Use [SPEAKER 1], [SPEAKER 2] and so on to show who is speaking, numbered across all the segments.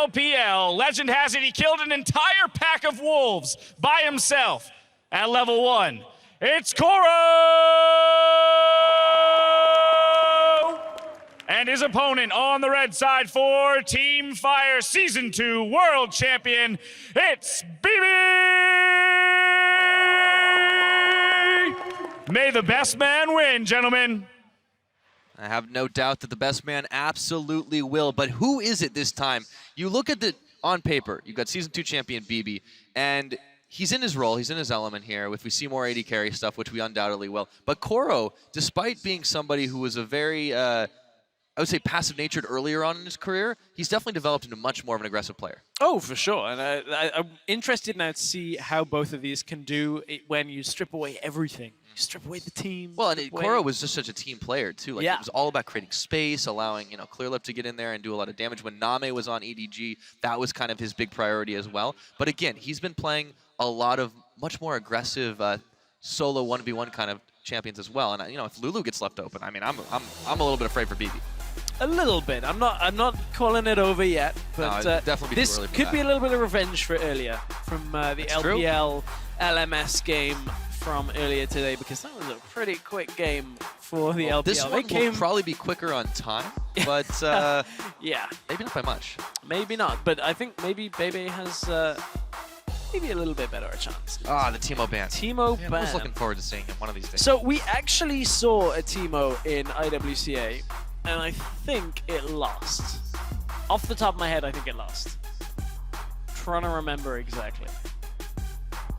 [SPEAKER 1] LPL. Legend has it he killed an entire pack of wolves by himself at level 1. It's Koro! And his opponent on the red side for Team Fire Season 2 World Champion, it's Bebe! May the best man win, gentlemen.
[SPEAKER 2] I have no doubt that the best man absolutely will, but who is it this time? You look at the, on paper, you've got Season 2 champion Bebe, and he's in his role, he's in his element here. If we see more AD carry stuff, which we undoubtedly will. But Koro, despite being somebody who was a very, I would say passive-natured earlier on in his career, he's definitely developed into much more of an aggressive player.
[SPEAKER 3] Oh, for sure. And I'm interested now to see how both of these can do it when you strip away everything. You strip away the team.
[SPEAKER 2] Well, and Koro was just such a team player, too. Like,
[SPEAKER 3] yeah.
[SPEAKER 2] It was all about creating space, allowing, Clearlip to get in there and do a lot of damage. When Name was on EDG, that was kind of his big priority as well. But again, he's been playing a lot of much more aggressive solo 1v1 kind of champions as well. And, if Lulu gets left open, I mean, I'm a little bit afraid for Bebe.
[SPEAKER 3] A little bit. I'm not calling it over yet, but
[SPEAKER 2] no, definitely
[SPEAKER 3] this could be a little bit of revenge for earlier from the LPL LMS game from earlier today, because that was a pretty quick game for the LPL.
[SPEAKER 2] This one will probably be quicker on time, but
[SPEAKER 3] yeah,
[SPEAKER 2] maybe not by much.
[SPEAKER 3] Maybe not, but I think maybe Bebe has maybe a little bit better a chance.
[SPEAKER 2] Ah, the Teemo ban.
[SPEAKER 3] Teemo ban.
[SPEAKER 2] I was looking forward to seeing him one of these days.
[SPEAKER 3] So we actually saw a Teemo in IWCA, and I think it lost. Off the top of my head, I think it lost. Trying to remember exactly.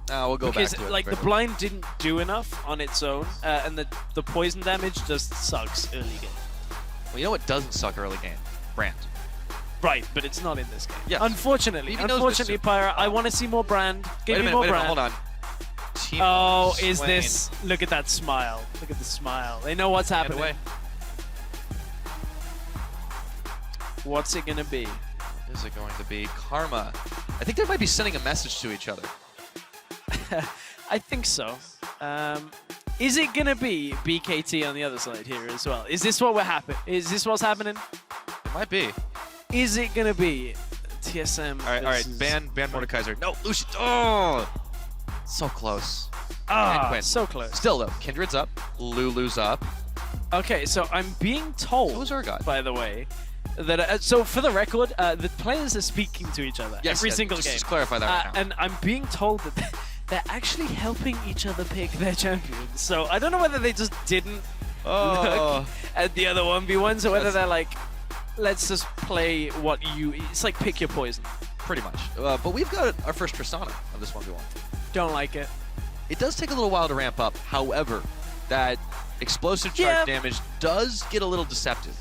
[SPEAKER 2] We'll go
[SPEAKER 3] because,
[SPEAKER 2] back to it.
[SPEAKER 3] Like, the blind didn't do enough on its own, and the poison damage just sucks early game.
[SPEAKER 2] Well, you know what doesn't suck early game? Brand.
[SPEAKER 3] Right, but it's not in this game.
[SPEAKER 2] Yes.
[SPEAKER 3] Unfortunately, Pyra, I want to see more Brand. Give me more Brand.
[SPEAKER 2] Hold on.
[SPEAKER 3] Oh, is this? Look at that smile. Look at the smile. They know what's happening. What's it gonna be?
[SPEAKER 2] What is it going to be? Karma. I think they might be sending a message to each other.
[SPEAKER 3] I think so. Is it gonna be BKT on the other side here as well? Is this what Is this what's happening?
[SPEAKER 2] It might be.
[SPEAKER 3] Is it gonna be TSM?
[SPEAKER 2] All right. Ban Mordekaiser. No, Lucian. Oh, so close.
[SPEAKER 3] So close.
[SPEAKER 2] Still though, Kindred's up. Lulu's up.
[SPEAKER 3] Okay, so I'm being told.
[SPEAKER 2] Who's Urgot?
[SPEAKER 3] By the way. That, so for the record, the players are speaking to each other every single game.
[SPEAKER 2] Just clarify that right now.
[SPEAKER 3] And I'm being told that they're actually helping each other pick their champions. So I don't know whether they just didn't look at the other 1v1s or whether they're like, let's just play what you... It's like pick your poison.
[SPEAKER 2] Pretty much. But we've got our first Tristana of this 1v1.
[SPEAKER 3] Don't like it.
[SPEAKER 2] It does take a little while to ramp up. However, that explosive charge damage does get a little deceptive.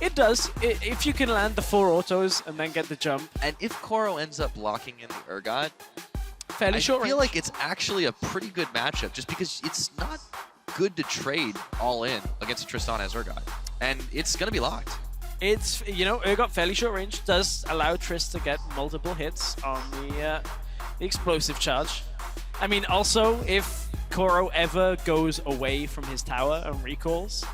[SPEAKER 3] It does. If you can land the 4 autos and then get the jump.
[SPEAKER 2] And if Koro ends up locking in the Urgot,
[SPEAKER 3] fairly short range.
[SPEAKER 2] I feel like it's actually a pretty good matchup just because it's not good to trade all in against Tristana as Urgot. And it's going to be locked.
[SPEAKER 3] It's, Urgot fairly short range does allow Trist to get multiple hits on the explosive charge. I mean, also, if Koro ever goes away from his tower and recalls,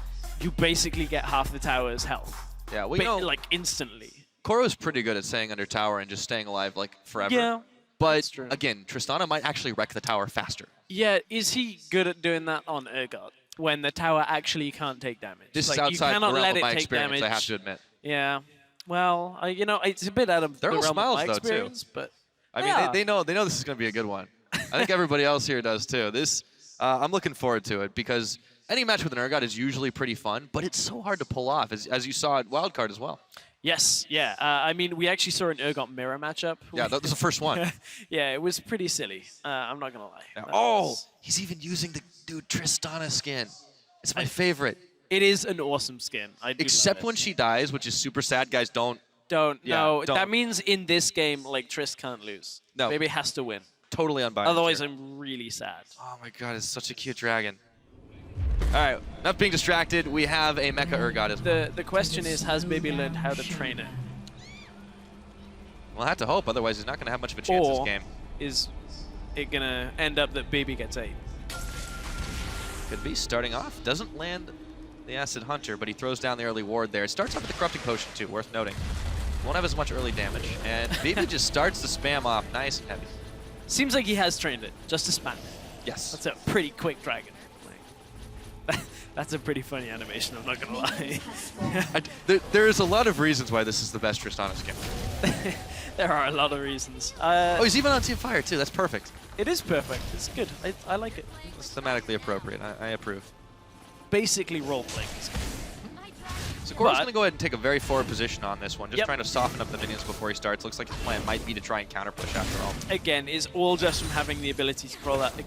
[SPEAKER 3] you basically get half the tower's health.
[SPEAKER 2] Yeah, well,
[SPEAKER 3] like instantly.
[SPEAKER 2] Koro's pretty good at staying under tower and just staying alive like forever.
[SPEAKER 3] Yeah,
[SPEAKER 2] but again, Tristana might actually wreck the tower faster.
[SPEAKER 3] Yeah, is he good at doing that on Urgot when the tower actually can't take damage?
[SPEAKER 2] This
[SPEAKER 3] like,
[SPEAKER 2] is outside
[SPEAKER 3] you cannot
[SPEAKER 2] the realm
[SPEAKER 3] let
[SPEAKER 2] of
[SPEAKER 3] it
[SPEAKER 2] my
[SPEAKER 3] take
[SPEAKER 2] experience,
[SPEAKER 3] damage.
[SPEAKER 2] I have to admit.
[SPEAKER 3] Yeah, well, it's a bit out of the realm of my experience, but
[SPEAKER 2] I mean, they know this is going to be a good one. I think everybody else here does too. This, I'm looking forward to it because any match with an Urgot is usually pretty fun, but it's so hard to pull off, as you saw at Wildcard as well.
[SPEAKER 3] Yes, yeah. I mean, we actually saw an Urgot mirror matchup.
[SPEAKER 2] Yeah, that was the first one.
[SPEAKER 3] Yeah, it was pretty silly. I'm not going to lie.
[SPEAKER 2] Yeah. Oh, he's even using the dude Tristana skin. It's my favorite.
[SPEAKER 3] It is an awesome skin. I do
[SPEAKER 2] Except when she dies, which is super sad. Guys, don't.
[SPEAKER 3] No, that means in this game, like, Trist can't lose. No. Maybe has to win.
[SPEAKER 2] Totally unbiased.
[SPEAKER 3] Otherwise, I'm really sad.
[SPEAKER 2] Oh my god, it's such a cute dragon. All right, not being distracted, we have a Mecha Urgot as well.
[SPEAKER 3] The question is, has Bebe learned how to train it?
[SPEAKER 2] We'll have to hope, otherwise he's not going to have much of a chance this game.
[SPEAKER 3] Is it going to end up that Bebe gets 8?
[SPEAKER 2] Could be. Starting off, doesn't land the Acid Hunter, but he throws down the early ward there. It starts off with the Corrupting Potion too, worth noting. won't have as much early damage. And Bebe just starts the spam off nice and heavy.
[SPEAKER 3] Seems like he has trained it, just to spam it.
[SPEAKER 2] Yes.
[SPEAKER 3] That's a pretty quick dragon. Like, that's a pretty funny animation, I'm not gonna lie.
[SPEAKER 2] There's a lot of reasons why this is the best Tristana skin.
[SPEAKER 3] There are a lot of reasons.
[SPEAKER 2] Oh, he's even on Team Fire too, that's perfect.
[SPEAKER 3] It is perfect, it's good, I like it.
[SPEAKER 2] It's thematically appropriate, I approve.
[SPEAKER 3] Basically role-playing.
[SPEAKER 2] So Koro's going to go ahead and take a very forward position on this one, just
[SPEAKER 3] Yep.
[SPEAKER 2] trying to soften up the minions before he starts. Looks like his plan might be to try and counter push after all.
[SPEAKER 3] Again, is all just from having the ability to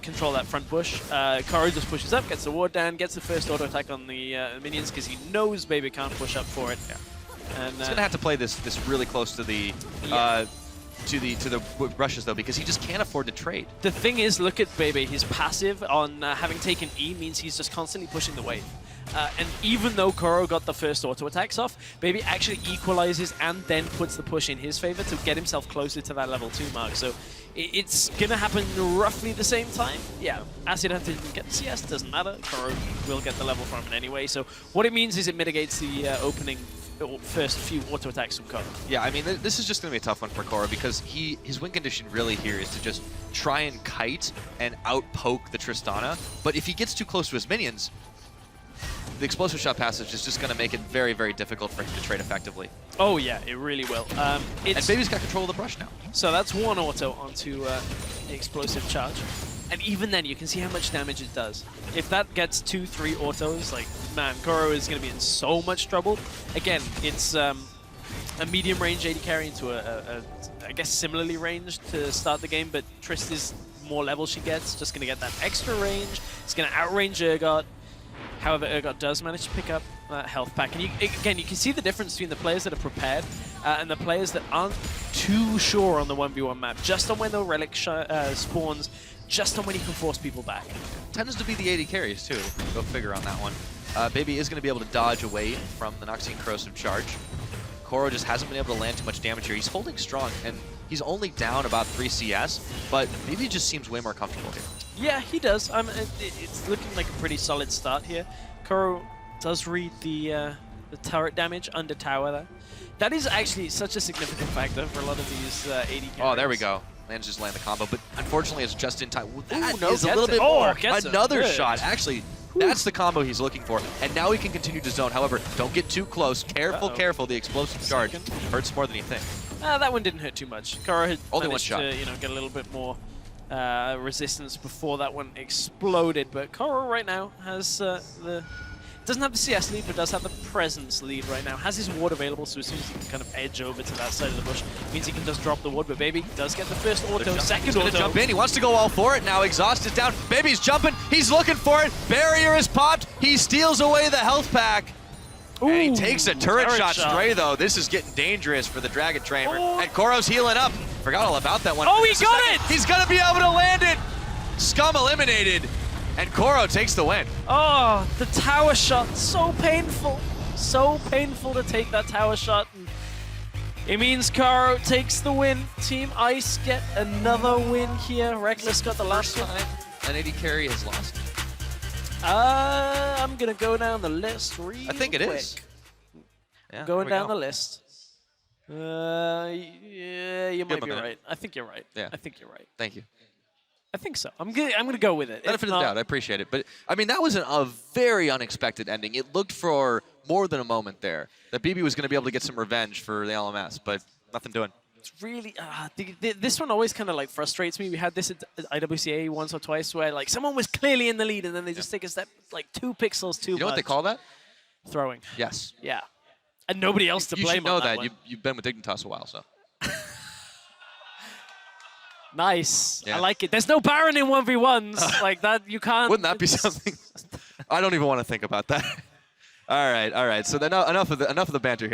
[SPEAKER 3] control that front push. Koro just pushes up, gets the ward down, gets the first auto attack on the minions because he knows Bebe can't push up for it.
[SPEAKER 2] Yeah.
[SPEAKER 3] And
[SPEAKER 2] He's going to have to play this really close to the to the rushes though, because he just can't afford to trade.
[SPEAKER 3] the thing is, look at Bebe. His passive on having taken E means he's just constantly pushing the wave. And even though Koro got the first auto attacks off, Bebe actually equalizes and then puts the push in his favor to get himself closer to that level 2 mark. So it's going to happen roughly the same time. Yeah, Acid Hunter didn't get the CS, doesn't matter. Koro will get the level from it anyway. So what it means is it mitigates the opening first few auto attacks from Koro.
[SPEAKER 2] Yeah, I mean, this is just going to be a tough one for Koro because his win condition really here is to just try and kite and out-poke the Tristana. But if he gets too close to his minions, the explosive shot passage is just going to make it very, very difficult for him to trade effectively.
[SPEAKER 3] Oh yeah, it really will.
[SPEAKER 2] And Bebe's got control of the brush now.
[SPEAKER 3] So that's one auto onto the explosive charge. And even then, you can see how much damage it does. If that gets 2-3 autos, like, man, Koro is going to be in so much trouble. Again, it's a medium range AD carry into I guess, similarly ranged to start the game, but Trist is more level she gets, just going to get that extra range. It's going to outrange Urgot. However, Urgot does manage to pick up health pack. And again, you can see the difference between the players that are prepared and the players that aren't too sure on the 1v1 map, just on when the relic spawns, just on when you can force people back.
[SPEAKER 2] Tends to be the AD carries too. Go figure on that one. Bebe is going to be able to dodge away from the Noxian Corrosive Charge. Koro just hasn't been able to land too much damage here. He's holding strong, and he's only down about 3 CS, but Bebe just seems way more comfortable here.
[SPEAKER 3] Yeah, he does. It's looking like a pretty solid start here. Koro does read the turret damage under tower there. That is actually such a significant factor for a lot of these AD carries.
[SPEAKER 2] Oh, there we go. Manages to land the combo, but unfortunately it's just in time. That
[SPEAKER 3] no,
[SPEAKER 2] is a little bit
[SPEAKER 3] Oh,
[SPEAKER 2] more.
[SPEAKER 3] gets
[SPEAKER 2] Another
[SPEAKER 3] it.
[SPEAKER 2] shot. Actually, that's the combo he's looking for. And now he can continue to zone. However, don't get too close. Careful, careful. The explosive charge hurts more than you think.
[SPEAKER 3] That one didn't hurt too much. Koro had
[SPEAKER 2] Only one
[SPEAKER 3] managed
[SPEAKER 2] shot.
[SPEAKER 3] to, get a little bit more resistance before that one exploded. But Koro right now has doesn't have the CS lead, but does have the presence lead right now. Has his ward available, so as soon as he can kind of edge over to that side of the bush, means he can just drop the ward. But Bebe does get the first auto, second
[SPEAKER 2] He's
[SPEAKER 3] auto.
[SPEAKER 2] gonna jump in. He wants to go all for it now. Exhaust is down. Bebe's jumping. He's looking for it. Barrier is popped. He steals away the health pack.
[SPEAKER 3] Ooh,
[SPEAKER 2] And he takes a turret shot stray, though. This is getting dangerous for the Dragon Trainer.
[SPEAKER 3] Oh.
[SPEAKER 2] And Koro's healing up. Forgot all about that one.
[SPEAKER 3] Oh, he
[SPEAKER 2] Just a
[SPEAKER 3] got
[SPEAKER 2] second.
[SPEAKER 3] it!
[SPEAKER 2] He's going to be able to land it. Scum eliminated. And Koro takes the win.
[SPEAKER 3] Oh, the tower shot, so painful. So painful to take that tower shot. And it means Koro takes the win. Team Ice get another win here. Reckless got the last one.
[SPEAKER 2] An AD carry has lost.
[SPEAKER 3] I'm going to go down the list real
[SPEAKER 2] I think it
[SPEAKER 3] quick.
[SPEAKER 2] is. Yeah,
[SPEAKER 3] Going
[SPEAKER 2] there we
[SPEAKER 3] down
[SPEAKER 2] go.
[SPEAKER 3] the list. Yeah, you might
[SPEAKER 2] him
[SPEAKER 3] be
[SPEAKER 2] a minute.
[SPEAKER 3] right. I think you're right.
[SPEAKER 2] Yeah.
[SPEAKER 3] I think you're right.
[SPEAKER 2] Thank you.
[SPEAKER 3] I think so. I'm gonna go with it.
[SPEAKER 2] Benefit of the doubt, I appreciate it. But, I mean, that was a very unexpected ending. It looked for more than a moment there that Bebe was going to be able to get some revenge for the LMS, but nothing doing.
[SPEAKER 3] It's really this one always kind of like frustrates me. We had this at IWCA once or twice where like someone was clearly in the lead and then they just take a step like 2 pixels too much.
[SPEAKER 2] You know what they call that?
[SPEAKER 3] Throwing.
[SPEAKER 2] Yes.
[SPEAKER 3] Yeah. And nobody else to
[SPEAKER 2] You
[SPEAKER 3] blame
[SPEAKER 2] should know
[SPEAKER 3] on
[SPEAKER 2] that.
[SPEAKER 3] one.
[SPEAKER 2] You've been with Dignitas a while, so.
[SPEAKER 3] Nice.
[SPEAKER 2] Yeah.
[SPEAKER 3] I like it. There's no Baron in 1v1s like that. You can't.
[SPEAKER 2] Wouldn't that be something? I don't even want to think about that. All right. So then enough of the banter here.